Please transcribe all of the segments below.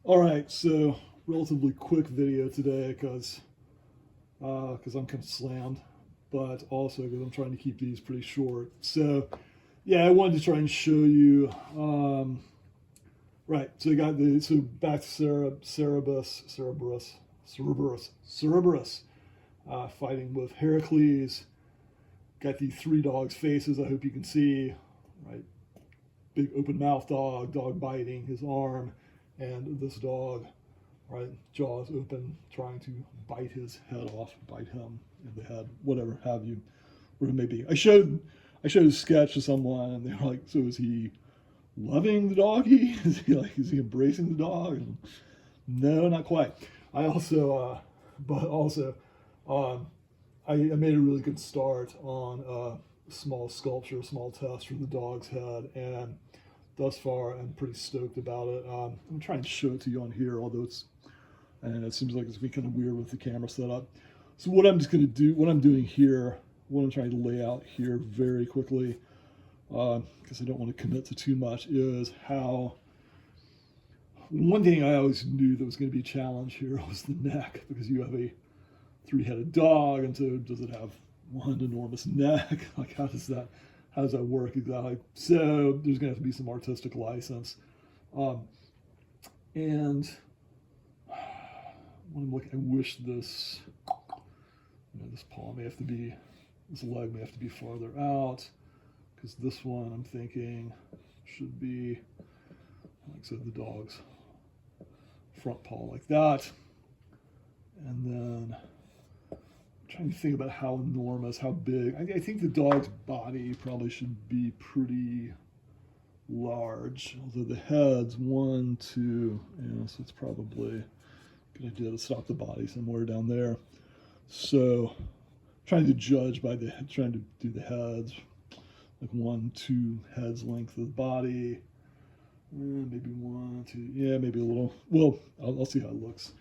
All right, so relatively quick video today because I'm kind of slammed, but also because I'm trying to keep these pretty short. So yeah, I wanted to try and show you. Right, so you got the back to Cerberus, fighting with Herakles. Got the three dogs' faces. I hope you can see. Right, big open mouth dog biting his arm, and this dog, right, jaws open, trying to bite his head off, bite him in the head, whatever have you, whatever it may be. I showed a sketch to someone, and they were like, "So is he loving the doggy? Is he embracing the dog?" And no, not quite. I also, but also, um, I made a really good start on a small sculpture, a small test for the dog's head, and thus far I'm pretty stoked about it. I'm trying to show it to you on here, although it seems like it's kind of weird with the camera setup. So what I'm just going to do, what I'm doing here, what I'm trying to lay out here very quickly, because I don't want to commit to too much, is how one thing I always knew that was going to be a challenge here was the neck, because you have a three-headed dog, and so does it have one enormous neck? Like how does that work exactly? So there's going to have to be some artistic license, and when I'm looking, I wish this, this paw may have to be, this leg may have to be farther out, because this one I'm thinking should be, like I said, the dog's front paw like that, and then trying to think about how enormous, how big. I think the dog's body probably should be pretty large, although the head's 1, 2, so it's probably a good idea to stop the body somewhere down there. So trying to judge by trying to do the heads, like 1, 2 heads length of the body, maybe 1, 2, yeah, maybe a little. Well, I'll see how it looks.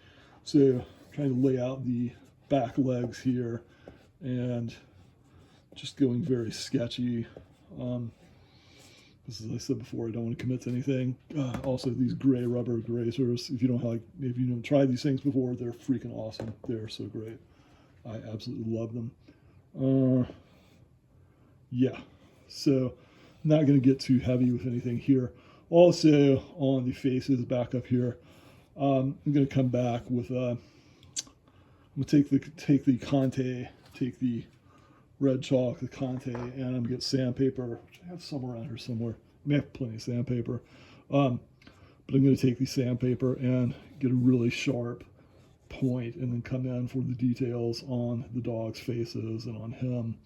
So trying to lay out the back legs here, and just going very sketchy. As I said before, I don't want to commit to anything. Also, these gray rubber grazers. If you don't try these things before, they're freaking awesome. They're so great. I absolutely love them. Yeah. So, not going to get too heavy with anything here. Also, on the faces back up here, I'm going to come back with. I'm going to take the red chalk, the Conte, and I'm going to get sandpaper, which I have somewhere around here somewhere. I may have plenty of sandpaper. But I'm going to take the sandpaper and get a really sharp point, and then come in for the details on the dog's faces and on him.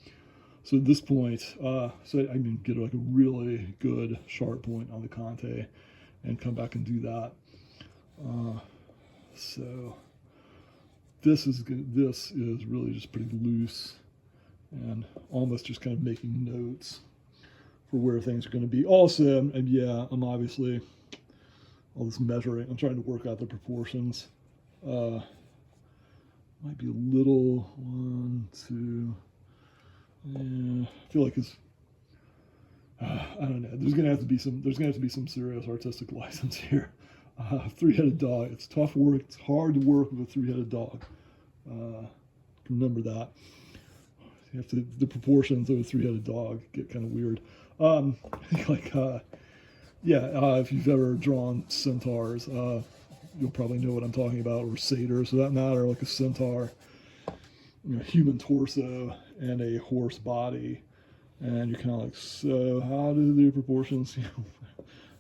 So at this point, so I can get like a really good sharp point on the Conte and come back and do that. So this is really just pretty loose and almost just kind of making notes for where things are going to be. Also, and yeah, I'm obviously all this measuring. I'm trying to work out the proportions. Might be a little 1, 2. Yeah, I feel like it's. I don't know. There's gonna have to be some serious artistic license here. Three-headed dog. It's tough work. It's hard to work with a three-headed dog. Remember that. You have to, the proportions of a three-headed dog get kind of weird. If you've ever drawn centaurs, you'll probably know what I'm talking about, or satyrs, for that matter, like a centaur, human torso and a horse body, and you're kind of like, so how do the proportions,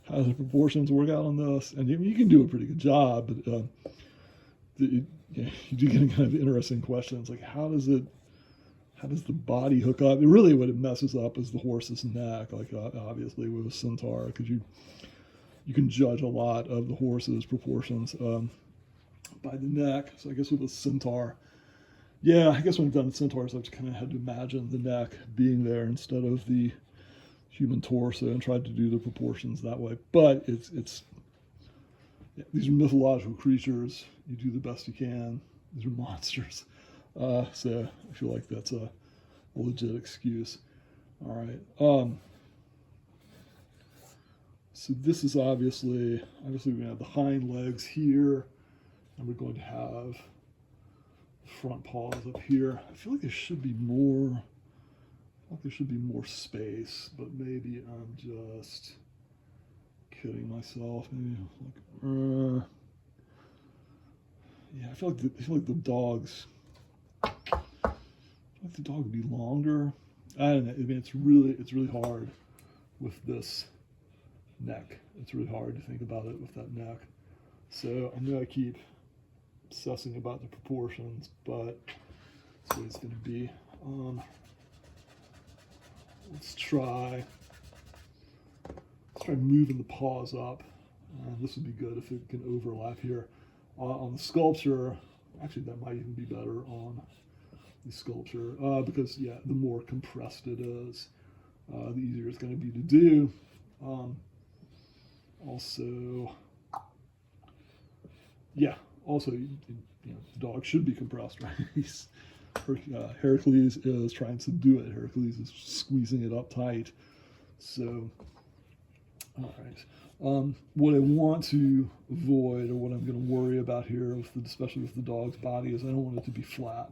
how do the proportions work out on this? And you can do a pretty good job, but you do get kind of interesting questions, like how does the body hook up? Really, what it messes up is the horse's neck, like obviously with a centaur, because you can judge a lot of the horse's proportions by the neck. So I guess with a centaur, yeah, I guess when I've done centaurs, I've just kind of had to imagine the neck being there instead of the human torso, and tried to do the proportions that way. But it's these are mythological creatures. You do the best you can. These are monsters. So I feel like that's a legit excuse. All right. So this is obviously we're going to have the hind legs here, and we're going to have front paws up here. I feel like there should be more. There should be more space, but maybe I'm just kidding myself. Maybe like, yeah, I feel like the dogs. I feel like the dog would be longer. I don't know. I mean, it's really hard with this neck. It's really hard to think about it with that neck. So I'm gonna keep obsessing about the proportions, but that's what it's gonna be. Let's try moving the paws up. This would be good if it can overlap here. On the sculpture, actually that might even be better on the sculpture because yeah, the more compressed it is, the easier it's going to be to do. Also, the dog should be compressed, right? Herakles is trying to do it. Herakles is squeezing it up tight. So, all right. What I want to avoid, or what I'm going to worry about here, especially with the dog's body, is I don't want it to be flat.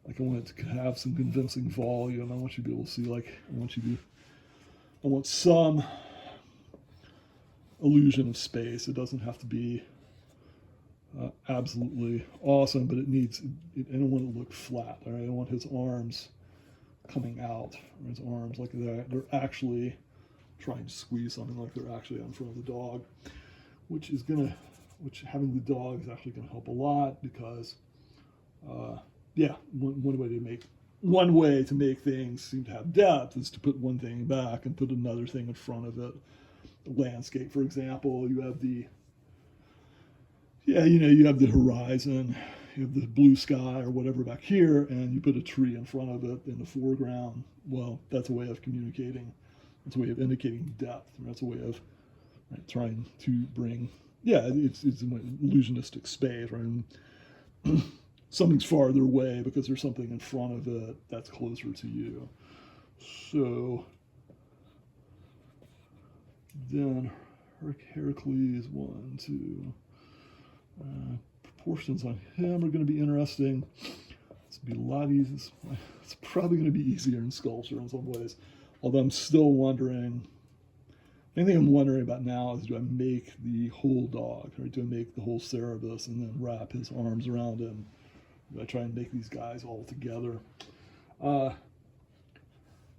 Like, I want it to have some convincing volume. I want you to be able to see, I want some illusion of space. It doesn't have to be absolutely awesome, but I don't want it to look flat. All right? I want his arms coming out, or his arms like that. They're actually trying to squeeze something, like they're actually in front of the dog, which having the dog is actually going to help a lot because, one way to make things seem to have depth is to put one thing back and put another thing in front of it. The landscape, for example, you have you have the horizon, you have the blue sky or whatever back here, and you put a tree in front of it in the foreground. Well, that's a way of communicating. It's a way of indicating depth. That's a way of trying to bring, it's an illusionistic space, right? Something's farther away because there's something in front of it that's closer to you. So then Herakles, 1, 2. Proportions on him are going to be interesting. It's going to be a lot easier. It's probably going to be easier in sculpture in some ways. Although I'm still wondering, the only thing I'm wondering about now is, do I make the whole dog, or do I make the whole Cerberus and then wrap his arms around him? Do I try and make these guys all together?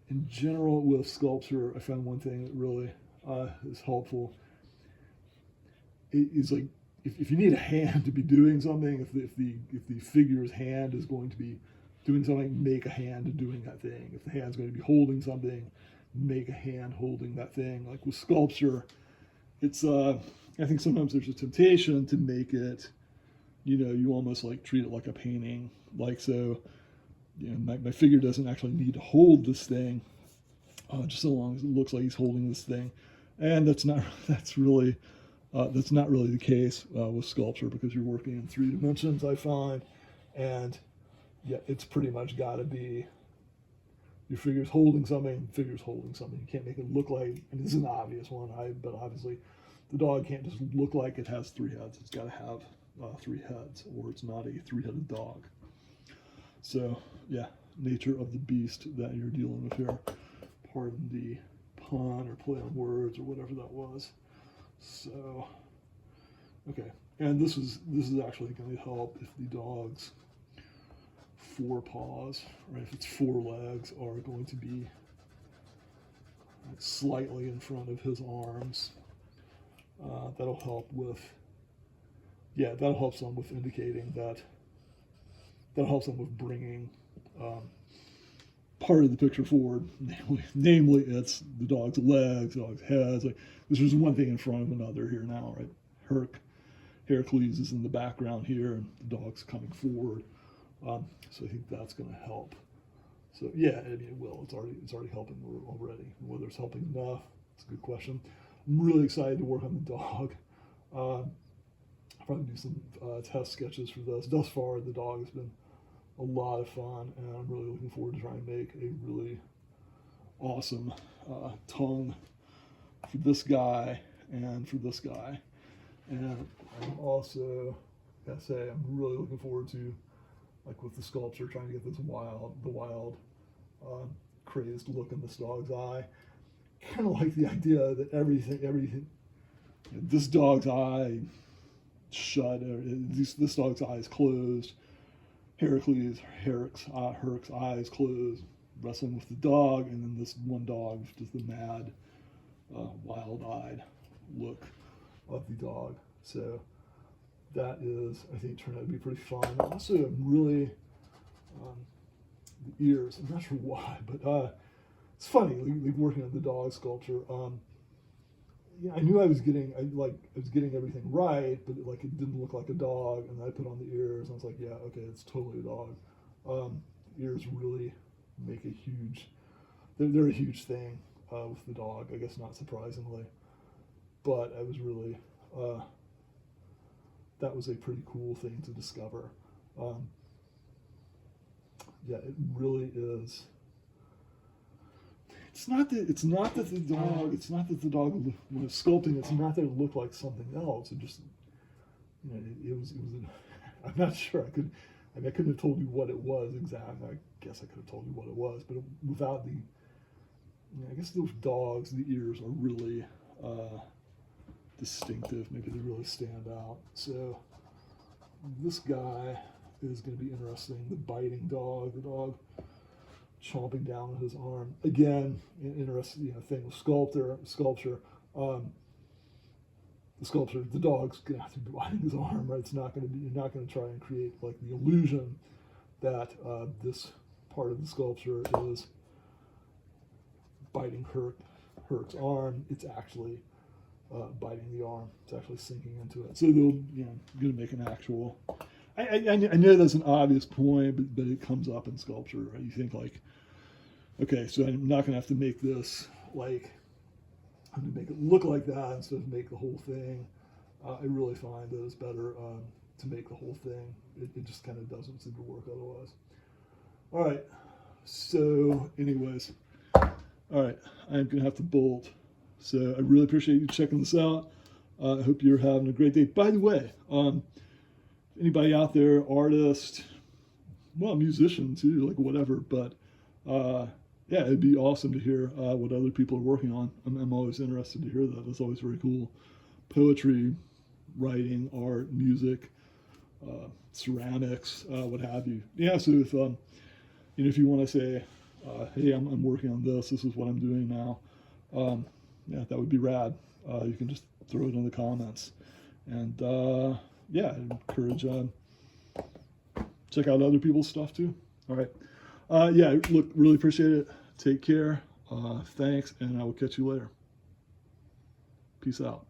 In general, with sculpture, I found one thing that really is helpful. It is like, if you need a hand to be doing something, if the figure's hand is going to be doing something, make a hand doing that thing. If the hand's going to be holding something, make a hand holding that thing. Like with sculpture, it's I think sometimes there's a temptation to make it, you almost like treat it like a painting. Like, so, my figure doesn't actually need to hold this thing, just so long as it looks like he's holding this thing. And that's not really the case with sculpture, because you're working in 3 dimensions, I find, and yeah, it's pretty much got to be your figure's holding something, You can't make it look like, and this is an obvious one, but obviously the dog can't just look like it has 3 heads. It's got to have 3 heads, or it's not a 3-headed dog. So yeah, nature of the beast that you're dealing with here. Pardon the pun or play on words or whatever that was. So, okay, and this is actually going to help if the dog's 4 paws, right? If its 4 legs are going to be slightly in front of his arms, that'll help some with indicating that. That'll help some with bringing part of the picture forward. Namely, it's the dog's legs, the dog's heads. Like, there's just one thing in front of another here now, right? Herakles is in the background here, and the dog's coming forward. So I think that's going to help. So yeah, I mean, it will. It's already helping already. Whether it's helping enough, it's a good question. I'm really excited to work on the dog. I'll probably do some test sketches for this. Thus far, the dog has been a lot of fun, and I'm really looking forward to trying to make a really awesome tongue for this guy and for this guy. And I'm also, gotta say, I'm really looking forward to, like with the sculpture, trying to get this wild, crazed look in this dog's eye. Kind of like the idea that everything, you know, this dog's eye shut, or this dog's eyes closed. Herrick's eyes closed, wrestling with the dog, and then this one dog, just the mad, wild-eyed look of the dog. So that is, I think, turned out to be pretty fun. Also, I'm really, the ears, I'm not sure why, but it's funny, like working on the dog sculpture. Yeah, I knew I was getting everything right, but it didn't look like a dog. And I put on the ears, and I was like, yeah, okay, it's totally a dog. Ears really make a huge, they're a huge thing with the dog, I guess, not surprisingly. But I was really, that was a pretty cool thing to discover. Yeah, it really is. It's not that the dog when it's sculpting, it's not that it looked like something else. It just, you know, it was I'm not sure. I couldn't have told you what it was exactly. I guess I could have told you what it was, but without the, you know, I guess those dogs, the ears are really distinctive. Maybe they really stand out. So this guy is going to be interesting. The biting dog, the dog chomping down on his arm. Again, an interesting thing with sculpture. The sculpture, the dog's gonna have to be biting his arm, right? It's not gonna be. You're not gonna try and create like the illusion that this part of the sculpture is biting Herc's arm. It's actually biting the arm. It's actually sinking into it. So they'll, gonna make an actual. I know that's an obvious point, but it comes up in sculpture, right? You think like, okay, so I'm not gonna have to make this like, I'm gonna make it look like that instead of make the whole thing. I really find that it's better to make the whole thing. It just kind of doesn't seem to work otherwise. All right, so anyways, all right, I'm gonna have to bolt. So I really appreciate you checking this out. I hope you're having a great day. By the way, anybody out there, artist, well, musician too, like whatever, but yeah, it'd be awesome to hear what other people are working on. I'm always interested to hear that. That's always very cool. Poetry, writing, art, music, ceramics, what have you. Yeah, so if you want to say, hey, I'm working on this. This is what I'm doing now. Yeah, that would be rad. You can just throw it in the comments, and yeah, I encourage check out other people's stuff too. All right. Yeah, look, really appreciate it. Take care. Thanks, and I will catch you later. Peace out.